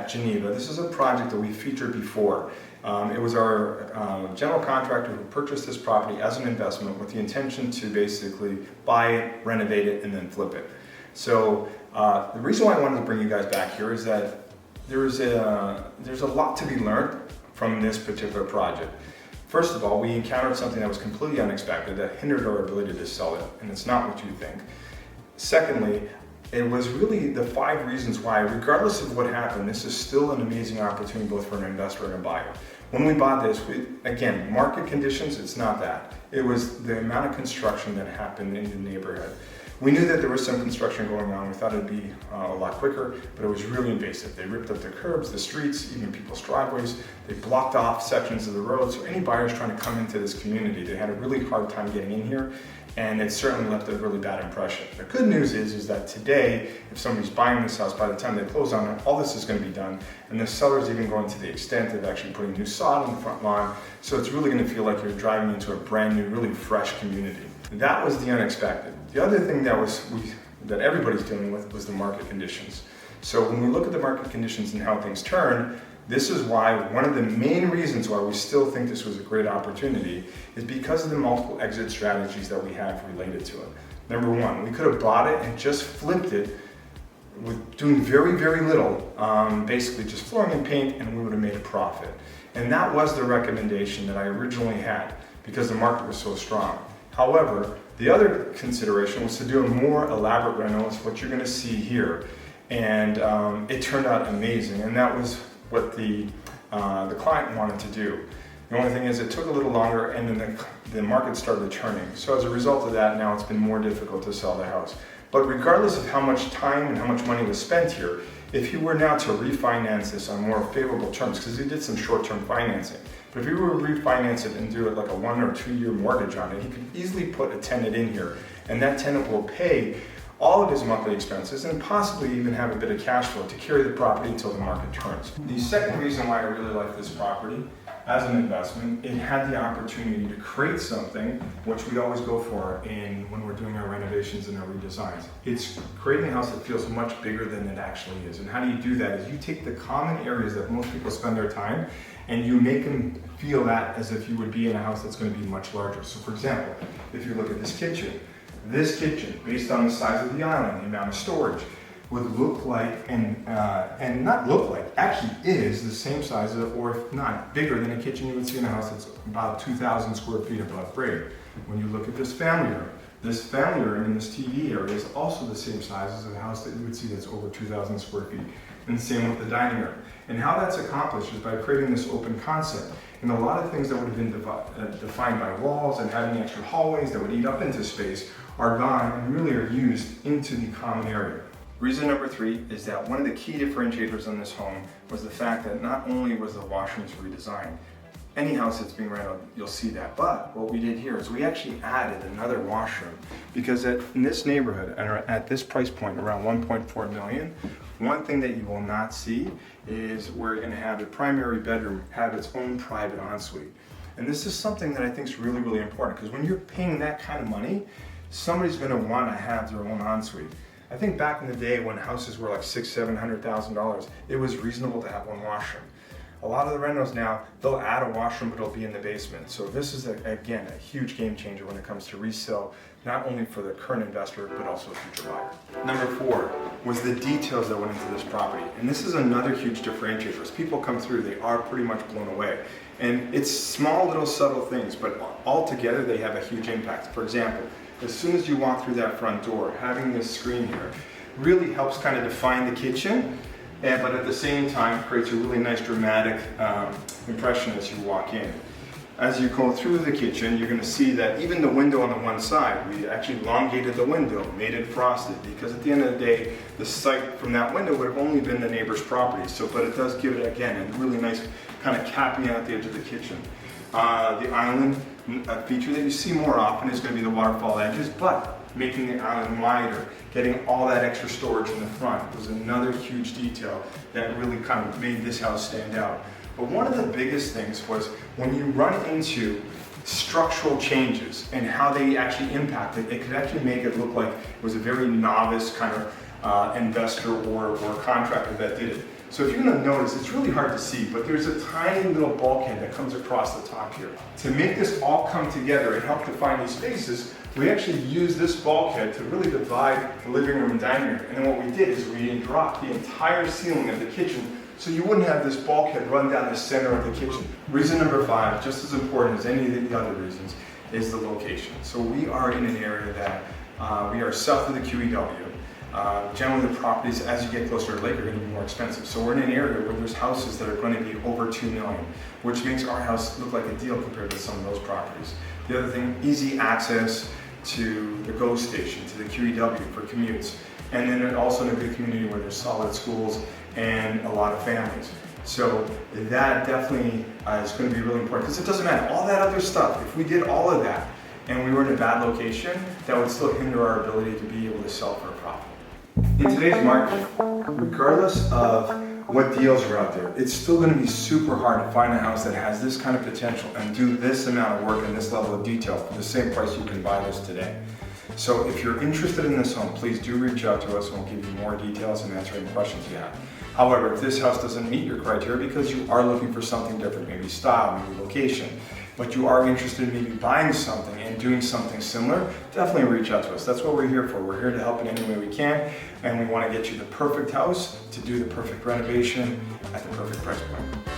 at Geneva. This is a project that we featured before. It was our general contractor who purchased this property as an investment with the intention to basically buy it, renovate it, and then flip it. So the reason why I wanted to bring you guys back here is that there's a lot to be learned from this particular project. First of all, we encountered something that was completely unexpected that hindered our ability to sell it, and it's not what you think. Secondly, it was really the 5 reasons why, regardless of what happened, this is still an amazing opportunity both for an investor and a buyer. When we bought this, again, market conditions, it's not that. It was the amount of construction that happened in the neighborhood. We knew that there was some construction going on. We thought it'd be a lot quicker, but it was really invasive. They ripped up the curbs, the streets, even people's driveways. They blocked off sections of the road. So any buyers trying to come into this community, they had a really hard time getting in here, and it certainly left a really bad impression. The good news is that today, if somebody's buying this house, by the time they close on it, all this is going to be done, and the seller's even going to the extent of actually putting new sod on the front lawn, so it's really going to feel like you're driving into a brand new, really fresh community. That was the unexpected. The other thing that everybody's dealing with was the market conditions. So when we look at the market conditions and how things turn, this is why one of the main reasons why we still think this was a great opportunity is because of the multiple exit strategies that we have related to it. Number one, we could have bought it and just flipped it with doing very, very little, basically just flooring and paint, and we would have made a profit. And that was the recommendation that I originally had because the market was so strong. However, the other consideration was to do a more elaborate rental, is what you're going to see here, and it turned out amazing, and that was what the client wanted to do. The only thing is it took a little longer, and then the market started turning. So as a result of that, now it's been more difficult to sell the house. But regardless of how much time and how much money was spent here, if you were now to refinance this on more favorable terms, because he did some short-term financing, but if you were to refinance it and do it like a 1 or 2 year mortgage on it, he could easily put a tenant in here, and that tenant will pay all of his monthly expenses and possibly even have a bit of cash flow to carry the property until the market turns. The second reason why I really like this property as an investment, it had the opportunity to create something which we always go for when we're doing our renovations and our redesigns. It's creating a house that feels much bigger than it actually is. And how do you do that? Is you take the common areas that most people spend their time and you make them feel that as if you would be in a house that's going to be much larger. So for example, if you look at this kitchen, based on the size of the island, the amount of storage, would look like, and not look like, actually is the same size, or if not bigger than a kitchen you would see in a house that's about 2,000 square feet above grade. When you look at this family room in this TV area is also the same size as a house that you would see that's over 2,000 square feet. And same with the dining room. And how that's accomplished is by creating this open concept. And a lot of things that would have been defined by walls and having extra hallways that would eat up into space are gone and really are used into the common area. Reason number 3 is that one of the key differentiators on this home was the fact that not only was the washrooms redesigned, any house that's being renovated, you'll see that. But what we did here is we actually added another washroom because in this neighborhood, and at this price point, around 1.4 million, one thing that you will not see is we're going to have the primary bedroom have its own private ensuite. And this is something that I think is really, really important because when you're paying that kind of money, somebody's going to want to have their own ensuite. I think back in the day when houses were like $600,000-$700,000, it was reasonable to have one washroom. A lot of the rentals now, they'll add a washroom, but it'll be in the basement. So this is, again, a huge game changer when it comes to resale, not only for the current investor, but also a future buyer. Number 4 was the details that went into this property. And this is another huge differentiator. As people come through, they are pretty much blown away. And it's small, little, subtle things, but all together, they have a huge impact. For example, as soon as you walk through that front door, having this screen here really helps kind of define the kitchen, but at the same time creates a really nice dramatic impression as you walk in. As you go through the kitchen, you're going to see that even the window on the one side, we actually elongated the window, made it frosted, because at the end of the day, the sight from that window would have only been the neighbor's property. But it does give it, again, a really nice kind of capping out the edge of the kitchen. The island, a feature that you see more often is going to be the waterfall edges, but making the island wider, getting all that extra storage in the front was another huge detail that really kind of made this house stand out. But one of the biggest things was when you run into structural changes and how they actually impact it, it could actually make it look like it was a very novice kind of investor or contractor that did it. So if you're going to notice, it's really hard to see, but there's a tiny little bulkhead that comes across the top here. To make this all come together and help define these spaces, we actually used this bulkhead to really divide the living room and dining room. And then what we did is we dropped the entire ceiling of the kitchen so you wouldn't have this bulkhead run down the center of the kitchen. Reason number 5, just as important as any of the other reasons, is the location. So we are in an area that we are south of the QEW. Generally the properties, as you get closer to the lake, are going to be more expensive. So we're in an area where there's houses that are going to be over $2 million, which makes our house look like a deal compared to some of those properties. The other thing, easy access to the GO station, to the QEW for commutes. And then also in a good community where there's solid schools and a lot of families. So that definitely is going to be really important, because it doesn't matter, all that other stuff, if we did all of that and we were in a bad location, that would still hinder our ability to be able to sell for a profit. In today's market, regardless of what deals are out there, it's still going to be super hard to find a house that has this kind of potential and do this amount of work and this level of detail for the same price you can buy this today. So if you're interested in this home, please do reach out to us and we'll give you more details and answer any questions you have. However, if this house doesn't meet your criteria because you are looking for something different, maybe style, maybe location, but you are interested in maybe buying something and doing something similar, definitely reach out to us. That's what we're here for. We're here to help in any way we can, and we want to get you the perfect house to do the perfect renovation at the perfect price point.